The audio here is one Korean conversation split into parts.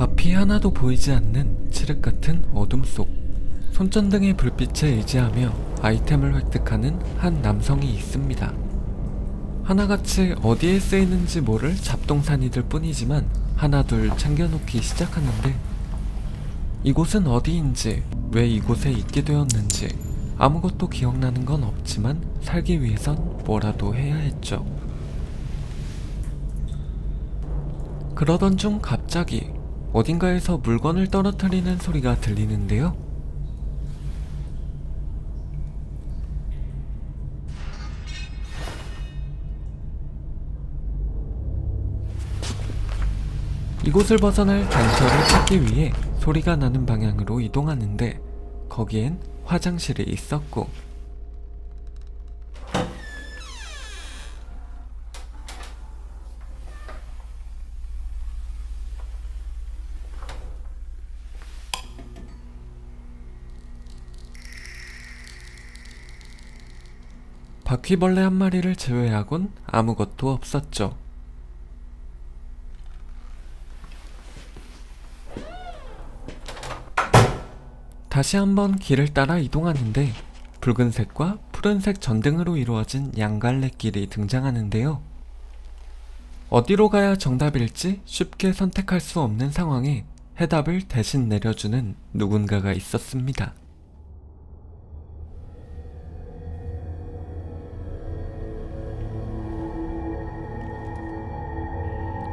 앞이 하나도 보이지 않는 칠흑 같은 어둠 속 손전등의 불빛에 의지하며 아이템을 획득하는 한 남성이 있습니다. 하나같이 어디에 쓰이는지 모를 잡동사니들 뿐이지만 하나둘 챙겨놓기 시작하는데, 이곳은 어디인지, 왜 이곳에 있게 되었는지 아무것도 기억나는 건 없지만 살기 위해선 뭐라도 해야 했죠. 그러던 중 갑자기 어딘가에서 물건을 떨어뜨리는 소리가 들리는데요. 이곳을 벗어날 단서를 찾기 위해 소리가 나는 방향으로 이동하는데, 거기엔 화장실이 있었고, 바퀴벌레 한 마리를 제외하곤 아무것도 없었죠. 다시 한번 길을 따라 이동하는데, 붉은색과 푸른색 전등으로 이루어진 양갈래길이 등장하는데요. 어디로 가야 정답일지 쉽게 선택할 수 없는 상황에 해답을 대신 내려주는 누군가가 있었습니다.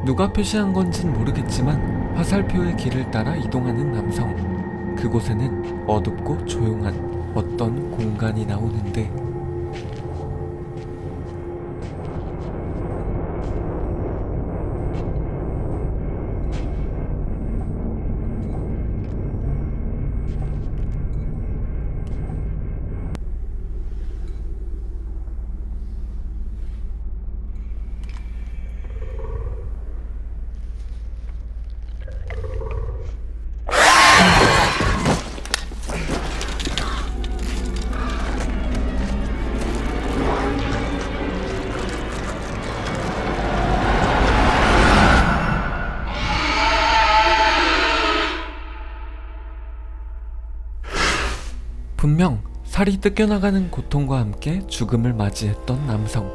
누가 표시한 건진 모르겠지만 화살표의 길을 따라 이동하는 남성. 그곳에는 어둡고 조용한 어떤 공간이 나오는데, 분명 살이 뜯겨나가는 고통과 함께 죽음을 맞이했던 남성.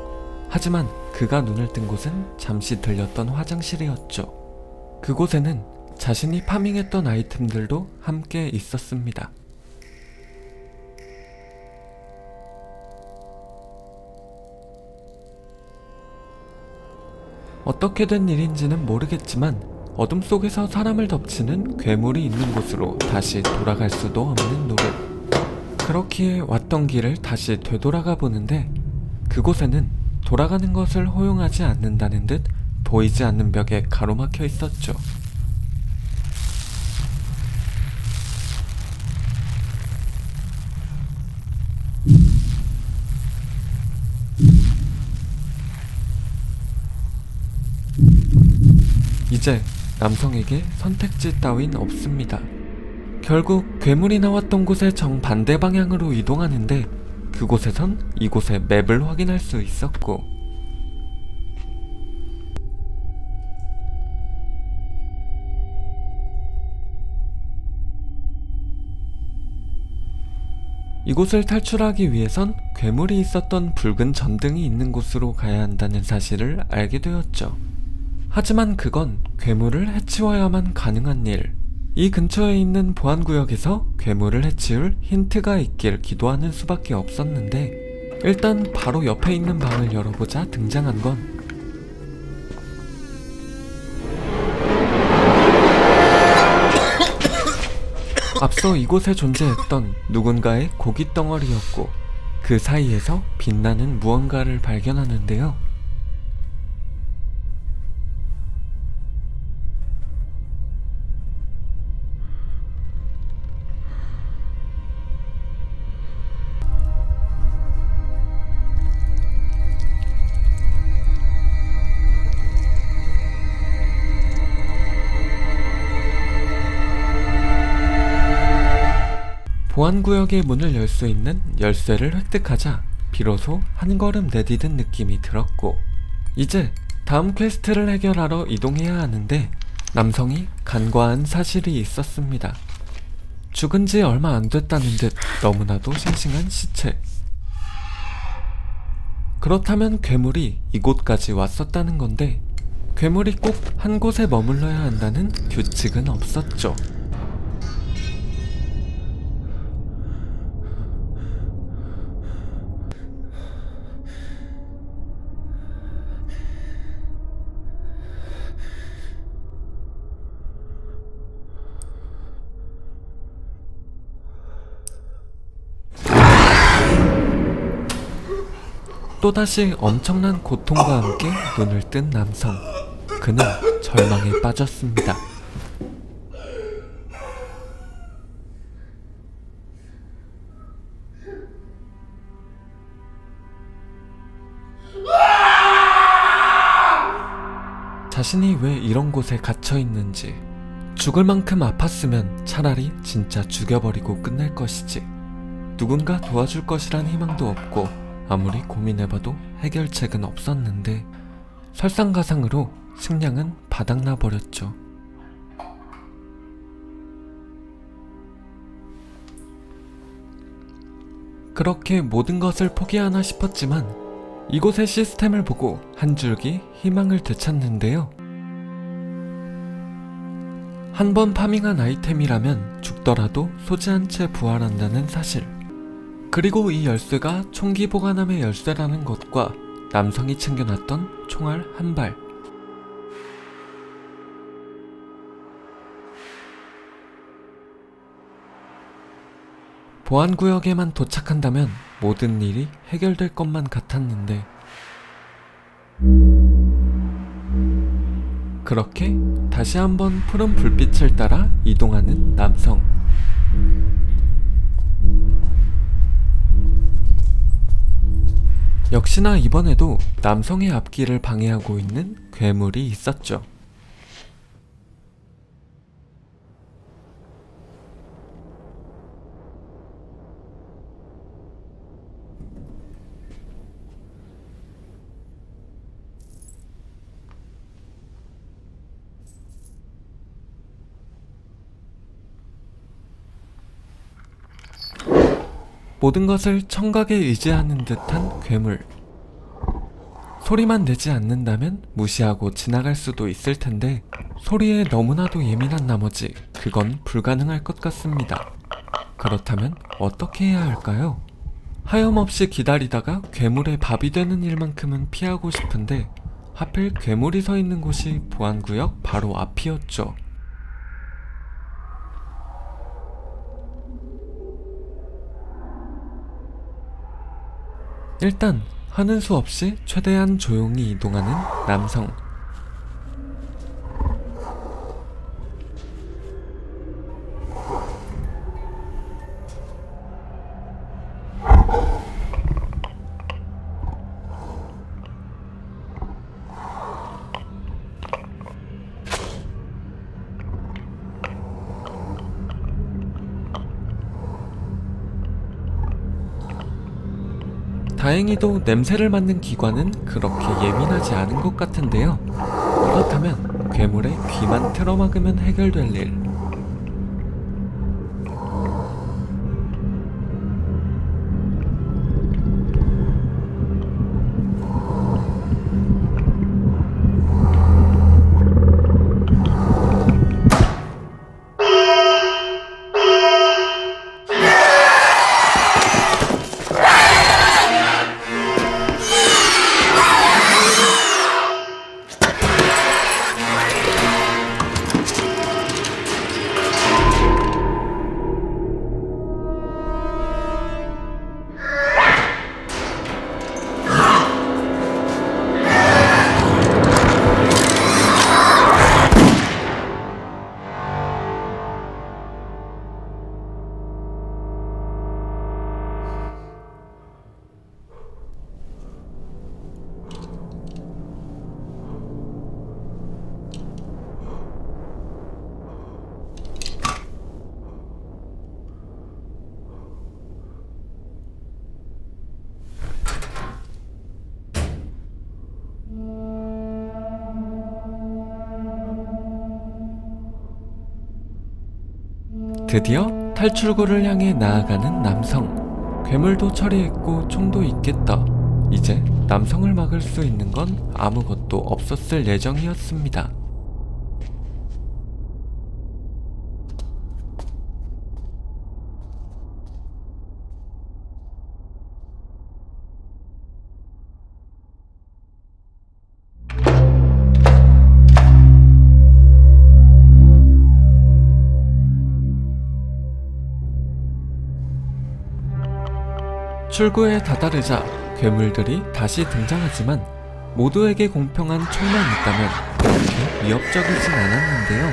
하지만 그가 눈을 뜬 곳은 잠시 들렸던 화장실이었죠. 그곳에는 자신이 파밍했던 아이템들도 함께 있었습니다. 어떻게 된 일인지는 모르겠지만 어둠 속에서 사람을 덮치는 괴물이 있는 곳으로 다시 돌아갈 수도 없는 노릇. 그렇기에 왔던 길을 다시 되돌아가 보는데, 그곳에는 돌아가는 것을 허용하지 않는다는 듯 보이지 않는 벽에 가로막혀 있었죠. 이제 남성에게 선택지 따윈 없습니다. 결국 괴물이 나왔던 곳의 정반대 방향으로 이동하는데, 그곳에선 이곳의 맵을 확인할 수 있었고, 이곳을 탈출하기 위해선 괴물이 있었던 붉은 전등이 있는 곳으로 가야 한다는 사실을 알게 되었죠. 하지만 그건 괴물을 해치워야만 가능한 일. 이 근처에 있는 보안구역에서 괴물을 해치울 힌트가 있길 기도하는 수밖에 없었는데, 일단 바로 옆에 있는 방을 열어보자 등장한 건 앞서 이곳에 존재했던 누군가의 고깃덩어리였고, 그 사이에서 빛나는 무언가를 발견하는데요. 보안구역의 문을 열 수 있는 열쇠를 획득하자 비로소 한 걸음 내디딘 느낌이 들었고, 이제 다음 퀘스트를 해결하러 이동해야 하는데, 남성이 간과한 사실이 있었습니다. 죽은 지 얼마 안 됐다는 듯 너무나도 싱싱한 시체. 그렇다면 괴물이 이곳까지 왔었다는 건데, 괴물이 꼭 한 곳에 머물러야 한다는 규칙은 없었죠. 또다시 엄청난 고통과 함께 눈을 뜬 남성. 그는 절망에 빠졌습니다. 자신이 왜 이런 곳에 갇혀 있는지, 죽을 만큼 아팠으면 차라리 진짜 죽여버리고 끝낼 것이지. 누군가 도와줄 것이란 희망도 없고 아무리 고민해봐도 해결책은 없었는데, 설상가상으로 식량은 바닥나 버렸죠. 그렇게 모든 것을 포기하나 싶었지만 이곳의 시스템을 보고 한 줄기 희망을 되찾는데요. 한 번 파밍한 아이템이라면 죽더라도 소지한 채 부활한다는 사실, 그리고 이 열쇠가 총기 보관함의 열쇠라는 것과 남성이 챙겨놨던 총알 한 발. 보안구역에만 도착한다면 모든 일이 해결될 것만 같았는데, 그렇게 다시 한번 푸른 불빛을 따라 이동하는 남성. 역시나 이번에도 남성의 앞길을 방해하고 있는 괴물이 있었죠. 모든 것을 청각에 의지하는 듯한 괴물. 소리만 내지 않는다면 무시하고 지나갈 수도 있을 텐데, 소리에 너무나도 예민한 나머지 그건 불가능할 것 같습니다. 그렇다면 어떻게 해야 할까요? 하염없이 기다리다가 괴물의 밥이 되는 일만큼은 피하고 싶은데, 하필 괴물이 서 있는 곳이 보안구역 바로 앞이었죠. 일단 하는 수 없이 최대한 조용히 이동하는 남성. 다행히도 냄새를 맡는 기관은 그렇게 예민하지 않은 것 같은데요. 그렇다면 괴물의 귀만 틀어막으면 해결될 일. 드디어 탈출구를 향해 나아가는 남성. 괴물도 처리했고 총도 있겠다. 이제 남성을 막을 수 있는 건 아무것도 없었을 예정이었습니다. 출구에 다다르자 괴물들이 다시 등장하지만 모두에게 공평한 총만 있다면 그렇게 위협적이진 않았는데요.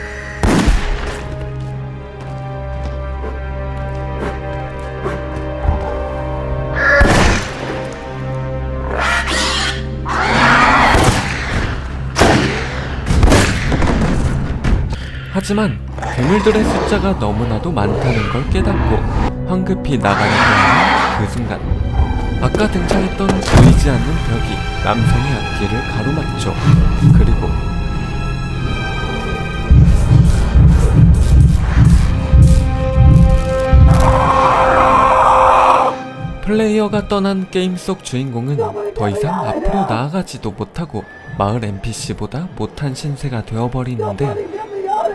하지만 괴물들의 숫자가 너무나도 많다는 걸 깨닫고 황급히 나가려고 하는 그 순간 아까 등장했던 보이지 않는 벽이 남성의 앞길을 가로막죠. 그리고 플레이어가 떠난 게임 속 주인공은 더 이상 앞으로 나아가지도 못하고 마을 NPC보다 못한 신세가 되어버리는데,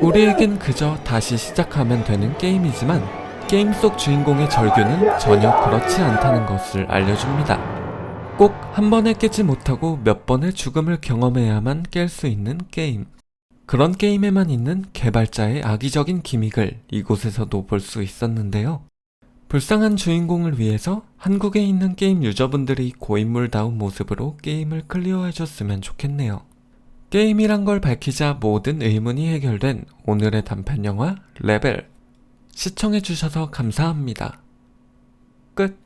우리에겐 그저 다시 시작하면 되는 게임이지만 게임 속 주인공의 절규는 전혀 그렇지 않다는 것을 알려줍니다. 꼭 한 번에 깨지 못하고 몇 번의 죽음을 경험해야만 깰 수 있는 게임. 그런 게임에만 있는 개발자의 악의적인 기믹을 이곳에서도 볼 수 있었는데요. 불쌍한 주인공을 위해서 한국에 있는 게임 유저분들이 고인물다운 모습으로 게임을 클리어해줬으면 좋겠네요. 게임이란 걸 밝히자 모든 의문이 해결된 오늘의 단편영화 레벨. 시청해주셔서 감사합니다. 끝.